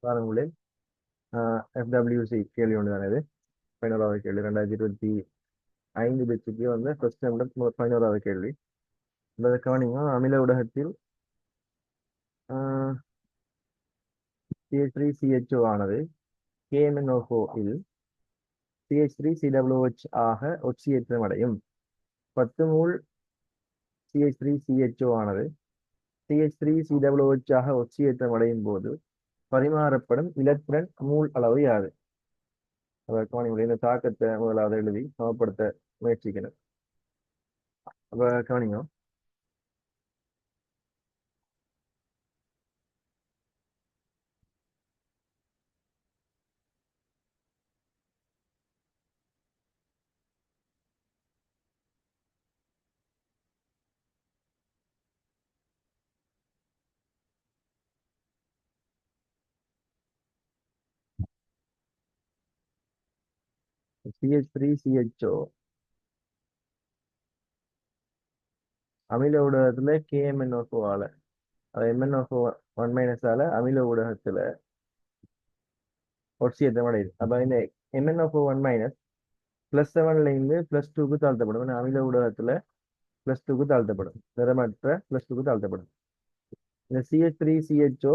பாருங்களேன். எஃப்டபிள்யூசி கேள்வி ஒன்று தானே இது. 11வது கேள்வி 2025 பேச்சுக்கு வந்து ஃபர்ஸ்ட் டைம் 11வது கேள்வி. இந்த கவனிங்க, அமில ஊடகத்தில் CH3CHO ஆனது KMnO4 இல் CH3COOH ஆக ஒட்சியேற்றம் அடையும். 10 மூல் CH3CHO ஆனது CH3COOH ஆக ஒட்சியேற்றம் அடையும் போது பரிமாறப்படும் எலக்ட்ரான் மூல் அளவு யாது? கவனிங்க, இந்த தாக்கத்தை முதலாவது எழுதி சமப்படுத்த முயற்சிக்கணும். அப்ப கவனிங்க, CH3CHO அமில ஊடகத்துல KMnO4 ஆல, அது MnO4 ஆல அமில ஊடகத்துல ஒட்சியேற்றம் அடையுது. அப்ப இந்த MnO4 +7ல இருந்து +2க்கு தாழ்த்தப்படும். அமில ஊடகத்துல +2க்கு தாழ்த்தப்படும். நிறமற்ற +2க்கு தாழ்த்தப்படும். இந்த CH3CHO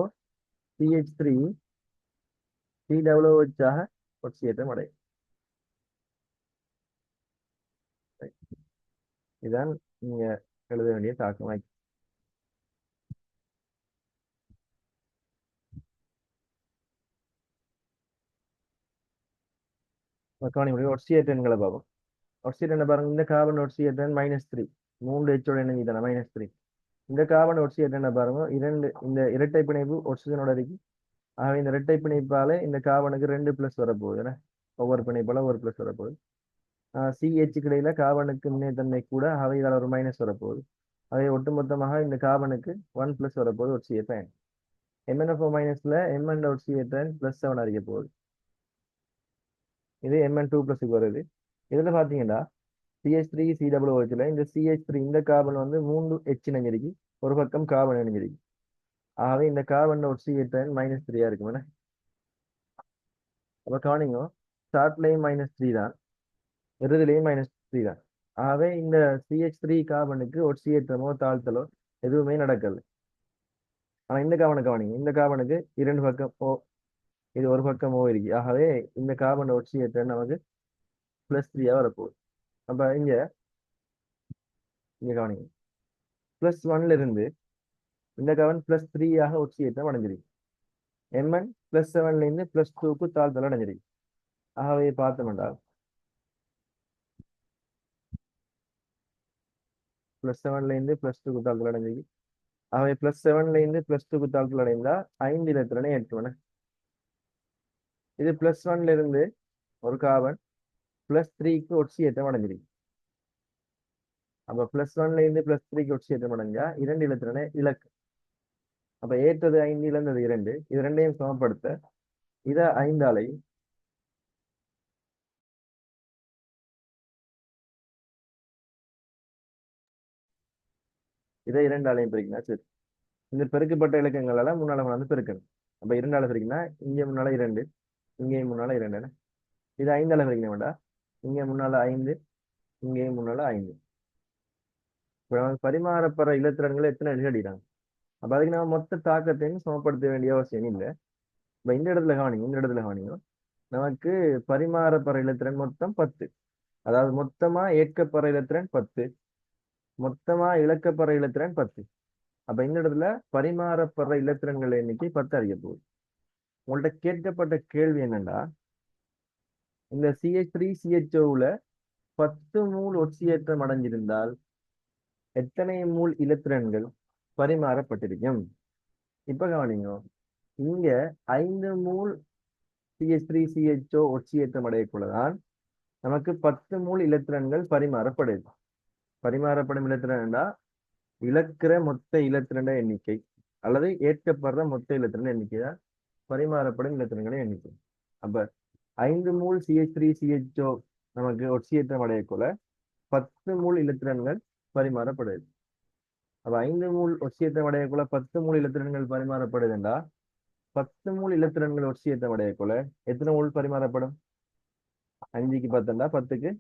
CH3COOH ஆக ஒட்சியேற்றம் அடையும். இதுதான் நீங்க எழுத வேண்டிய தாக்கம். ஒட்சியேற்றங்களை பார்ப்போம். ஒட்சியேற்றம் பாருங்க, இந்த கார்பன் ஒட்சியேற்றம் -3, 3 H ஓட இணைஞ்சி தானே -3. இந்த கார்பன் ஒட்சியேற்றம் பாருங்க, இந்த இரட்டை பிணைப்பு ஒட்சிஜனோட இருக்கு. ஆகவே இந்த இரட்டை பிணைப்பால இந்த கார்பனுக்கு 2 ப்ளஸ் வரப்போகுது. ஏன்னா ஒவ்வொரு பிணைப்பால ஒரு ப்ளஸ் வரப்போகுது. CH கிடையில கார்பனுக்கு முன்னேத்தன்மை கூட, அவை இதால் ஒரு மைனஸ் வரப்போகுது. அவை ஒட்டுமொத்தமாக இந்த கார்பனுக்கு 1 + வரப்போகுது ஒட்சியேற்றம். MnO4- Mn ஒட்சியேற்றம் +7 அறிய போகுது. இது Mn2+ வருது. இதுல பாத்தீங்கன்னா CH3COOHல இந்த CH3 இந்த கார்பன் வந்து 3 H இணைஞ்சிருக்கு, ஒரு பக்கம் கார்பன் இணைஞ்சிருக்கு. ஆகவே இந்த கார்பன் ஒட்சியேற்றம் -3 இருக்கும். அப்ப கவனிங்க, ஸ்டார்ட்லையும் -3 தான், இறுதிலையும் -3 தான். ஆகவே இந்த CH3 கார்பனுக்கு ஒட்சியேற்றமோ தாழ்த்தலோ எதுவுமே நடக்கல. ஆனா இந்த கார்பனுக்கு கவனிங்க, இந்த கார்பனுக்கு 2 பக்கம் ஓ, இது ஒரு பக்கம் ஓ இருக்கு. ஆகவே இந்த கார்பன் ஒட்சியேற்றம் நமக்கு +3 வரப்போகுது. அப்ப இங்க கவனிங்க, +1ல இருந்து இந்த கார்பன் +3 ஆக ஒட்சியேற்றம் அடைஞ்சிருக்கு. Mn +7ல இருந்து +2க்கு தாழ்த்தல் அடைஞ்சிருக்கு. ஆகவே பார்த்தோம்னா +7ல இருந்து +2க்கு தாழ்த்தல் அடைஞ்சிருக்கு. ஆகவே +7ல இருந்து +2க்கு தாழ்த்தல் அடைந்தா 5 எலக்ட்ரானை ஏற்றுவன. இது +1ல இருந்து ஒரு கார்பன் +3க்கு ஒட்சியேற்றம் அடைஞ்சிருக்கு. அப்ப +1ல இருந்து +3க்கு ஒட்சியேற்றம் அடைஞ்சா 2 எலக்ட்ரானை இலக்கு. அப்ப ஏற்றது 5, இழந்தது 2. இது ரெண்டையும் சமப்படுத்த இதை 5ஆலையும் இதை 2ஆலையும் பெருக்கினா சரி. இந்த பெருக்கப்பட்ட இலக்கங்களால முன்னால வந்து பெருக்கணும். அப்ப 2ஆல பெருக்கினா இங்க முன்னால 2, இங்கேயும் முன்னால 2. இது 5ஆல பெருக்கின வேண்டாம், இங்க முன்னால 5, இங்கேயும் முன்னால 5. பரிமாறப்படுற இலத்திரன்கள் எத்தனை அடிக்கிறாங்க. அப்ப அதுக்கு நம்ம மொத்த தாக்கத்தையும் சமப்படுத்த வேண்டிய அவசியம் இல்லை. இப்ப இந்த இடத்துல கவனிங்க, நமக்கு பரிமாறப்படுற இலத்திரன் மொத்தம் 10. அதாவது மொத்தமா ஏற்கப்படுற இலத்திரன் 10, மொத்தமா இழக்கப்படுற இலத்திரன் 10. அப்ப இந்த இடத்துல பரிமாறப்படுற இலத்திரன்கள் எண்ணிக்கை 10 அறிய போகுது. உங்கள்ட்ட கேட்கப்பட்ட கேள்வி என்னன்னா, இந்த CH3CHOல 10 மூல் ஒட்சியேற்றம் அடைஞ்சிருந்தால் எத்தனை மூல் இலத்திரன்கள் பரிமாறப்பட்டிருக்கும்? இப்ப கவனிங்க, இங்க 5 மூல் CH3CHO ஒட்சியேற்றம் அடையக்குள்ளதான் நமக்கு 10 மூல் இலத்திரன்கள் பரிமாறப்படுது. பரிமாறப்படும் இலத்திரன்டா இழக்கிற மொத்த இலத்திரண்ட எண்ணிக்கை அல்லது ஏற்கப்படுற மொத்த இலத்திரண்ட எண்ணிக்கை தான் பரிமாறப்படும் இலத்திரன்களின் எண்ணிக்கை. அப்ப 5 மூல் CH3CHO நமக்கு ஒட்சியேற்றம் அடையக்குள்ள 10 மூல் இலத்திரன்கள் பரிமாறப்படுது. அப்ப 5 மூல் ஒட்சியேற்றம் அடையக்குள்ள 10 மூல் இலத்திரன்கள் பரிமாறப்படுதுண்டா 10 மூல் இலத்திரன்கள் ஒட்சியத்தை அடைய போல எத்தனை மூல் பரிமாறப்படும்? 5க்கு 10 10க்கு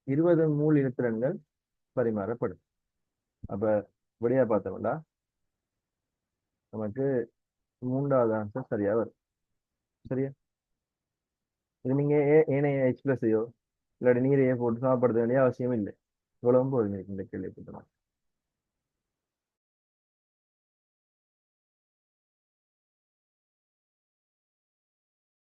20 மூல் இலத்திரன்கள் பரிமாறப்படும். அப்ப விடையா பார்த்தோம்னா நமக்கு 3வது ஆன்சர் சரியா வரும். சரியா? இது நீங்க ஏனைய எக்ஸ்பிரஸையோ இல்லாட்டி நீரையோ போட்டு சமப்படுத்த வேண்டிய அவசியம் இல்லை. இவ்வளவும் போதும் இந்த கேள்வி.